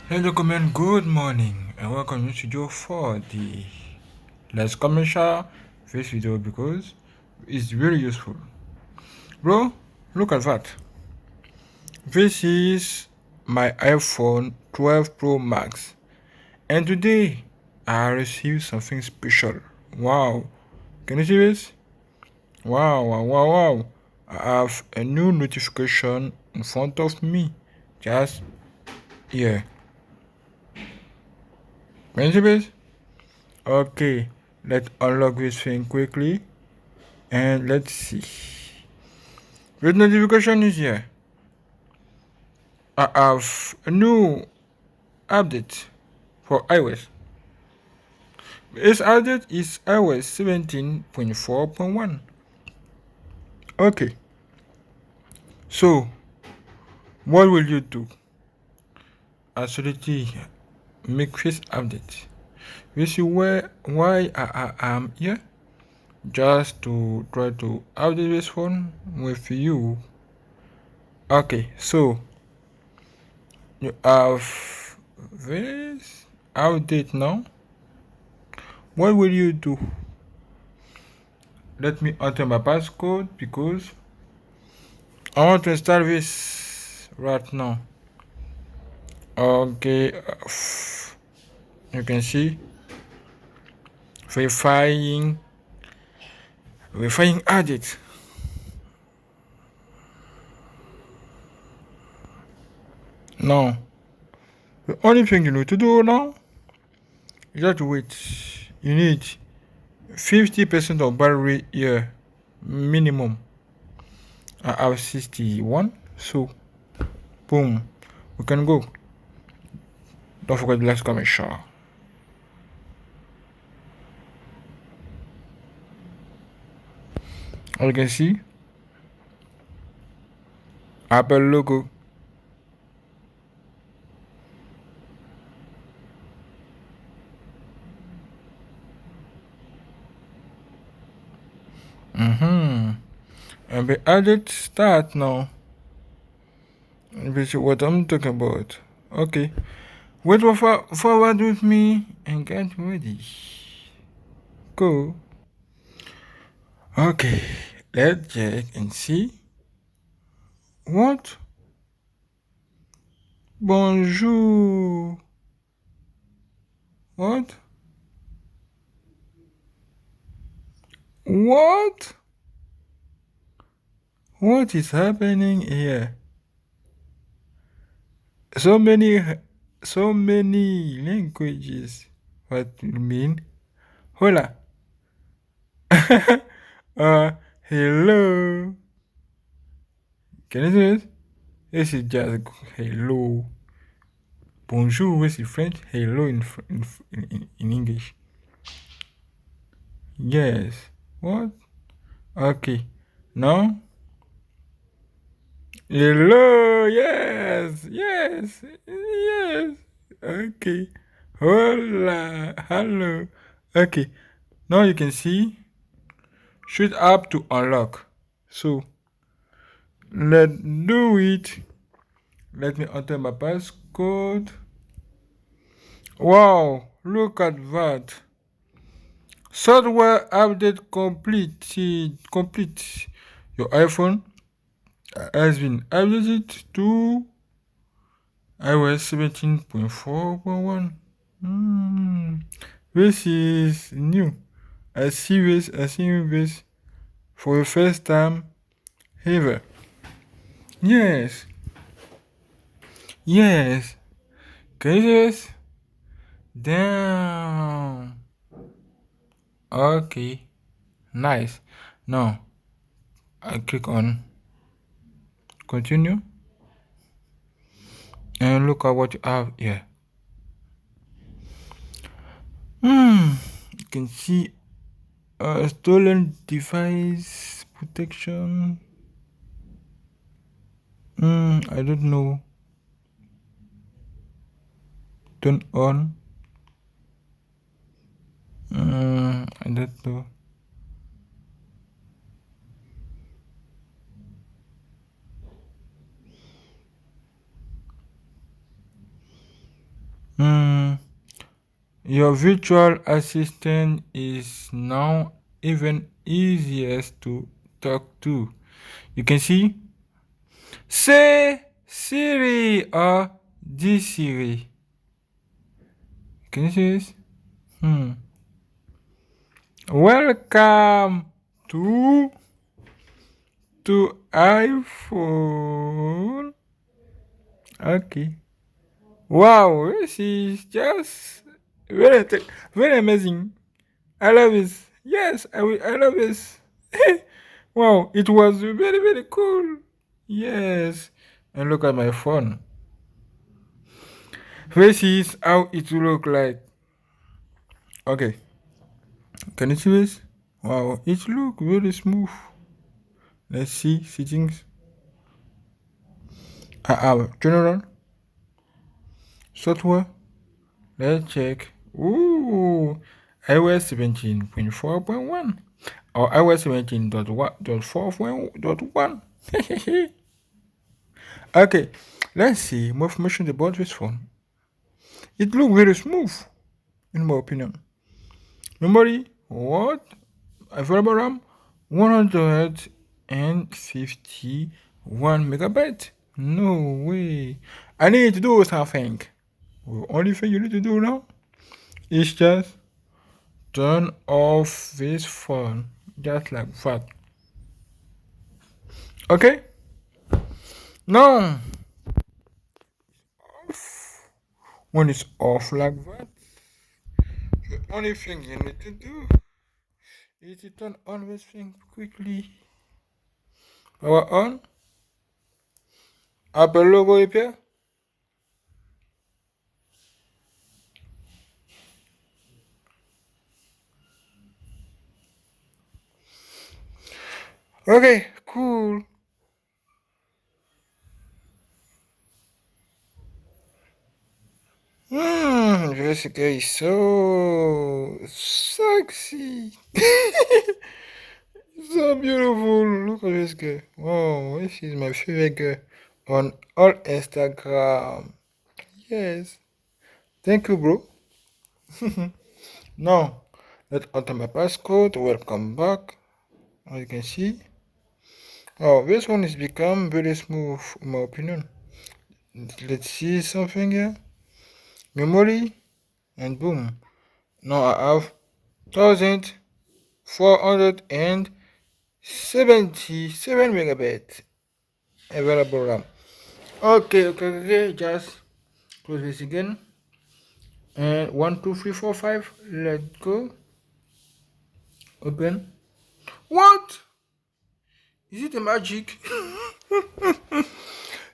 Hello, comment. Good morning, and welcome to Studio for the less commercial this video because it's very useful. Bro, look at that. This is my iPhone 12 Pro Max, and today I received something special. Wow, can you see this? Wow, wow, wow, wow. I have a new notification in front of me. Just here. Can you see this? Okay, let's unlock this thing quickly and let's see. The notification is here. I have a new update for iOS. This update is iOS 17.4.1. Okay, so what will you do? Absolutely make this update. This is why I am here. Just to try to update this phone with you. Okay, so you have this update now. What will you do? Let me enter my passcode because I want to install this right now. Okay, you can see verifying added. Now, the only thing you need to do now is just wait. You need 50% of battery here minimum. I have 61, so boom, we can go. Don't forget the last comment share. As you can see, Apple logo. And we added start now. Which is what I'm talking about. Okay. Wait forward with me and get ready. Go. Okay. Let's check and see. What? Bonjour. What? What? What is happening here? So many languages. What do you mean? Hola. Hello. Can you see this? This is just hello. Bonjour is in French. Hello in English. Yes. What? Okay. Now. Hello. Yes. Yes. Yes. Okay. Hola. Hello. Okay. Now you can see. Shoot up to unlock. So let's do it. Let me enter my passcode. Wow, look at that. Software update complete. Your iPhone has been updated to iOS 17.4.1. This is new. I see this for the first time ever. Yes. Yes. Can you see this? Damn. Okay. Nice. Now I click on continue and look at what you have here. You can see stolen device protection. I don't know. Turn on. I don't know. Your virtual assistant is now even easier to talk to. You can see, say Siri or this Siri. Can you see this? Welcome to iPhone. Okay. Wow, this is just very amazing. I love this. Yes, I love this. Wow, it was very cool. Yes. And look at my phone. This is how it will look like. Okay. Can you see this? Wow, it look very smooth. Let's see settings. General software. Let's check. Ooh, iOS 17.4.1 or iOS 17.4.1. Okay, let's see more information about this phone. It looks very smooth, in my opinion. Memory, what? Available RAM, 151 megabyte. No way. I need to do something. The only thing you need to do now is just turn off this phone, just like that. Okay? Now, when it's off like that, the only thing you need to do is to turn on this thing quickly. Power on. Apple logo appear. Okay, cool. Jessica is so sexy. So beautiful. Look at this girl. Wow, this is my favorite girl on all Instagram. Yes. Thank you, bro. Now, let's enter my passcode. Welcome back. As you can see. Oh, this one has become very smooth, in my opinion. Let's see something here. Memory, and boom. Now I have 1477 megabytes available RAM. Okay. Just close this again. And 1, 2, 3, 4, 5. Let's go. Open. What? Is it a magic?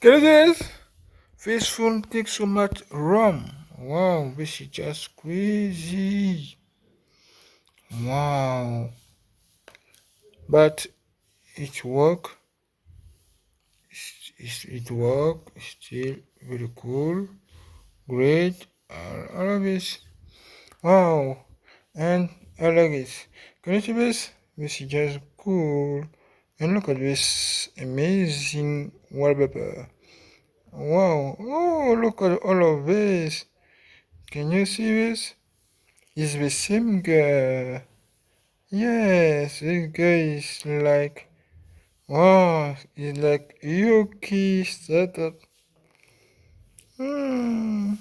Can you see this? This phone takes so much RAM. Wow, this is just crazy. Wow. But it work. It work. Still very cool. Great. I love this. Wow. And I like it. Can you see this? This is just cool. And look at this amazing wallpaper. Wow. Oh, look at all of this. Can you see this? It's the same guy. Yes, this guy is like, wow, it's like Yuki startup. The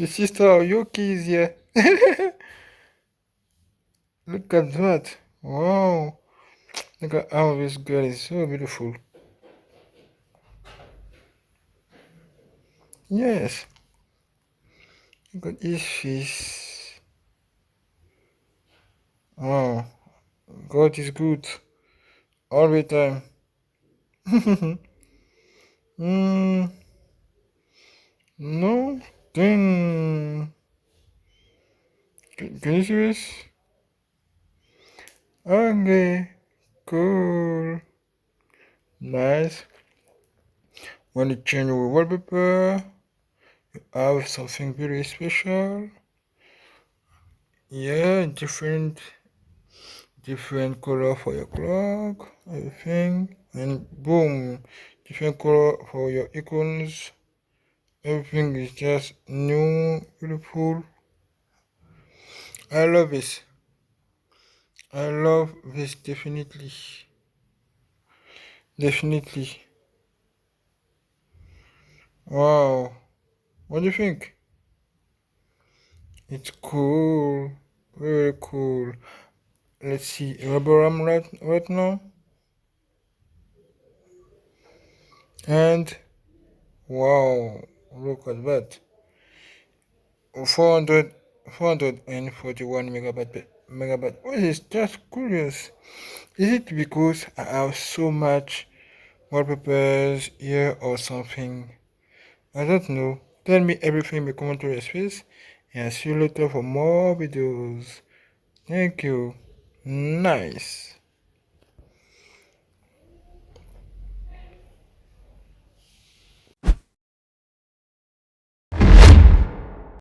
sister of Yuki is here. Look at that. Wow. Look at how this girl is so beautiful. Yes. Look at his face. Wow. God is good. All the time. No. Then. Can you see this? Okay. Cool. Nice. When you change your wallpaper, you have something very special. Yeah, different color for your clock, everything, and boom, different color for your icons. Everything is just new, beautiful. I love this. I love this definitely. Definitely. Wow. What do you think? It's cool. Very cool. Let's see. Rubber arm right now. And wow. Look at that. 400, 441 megabyte. What is just curious? Is it because I have so much wallpapers here or something? I don't know. Tell me everything in the commentary space and see you later for more videos. Thank you. Nice.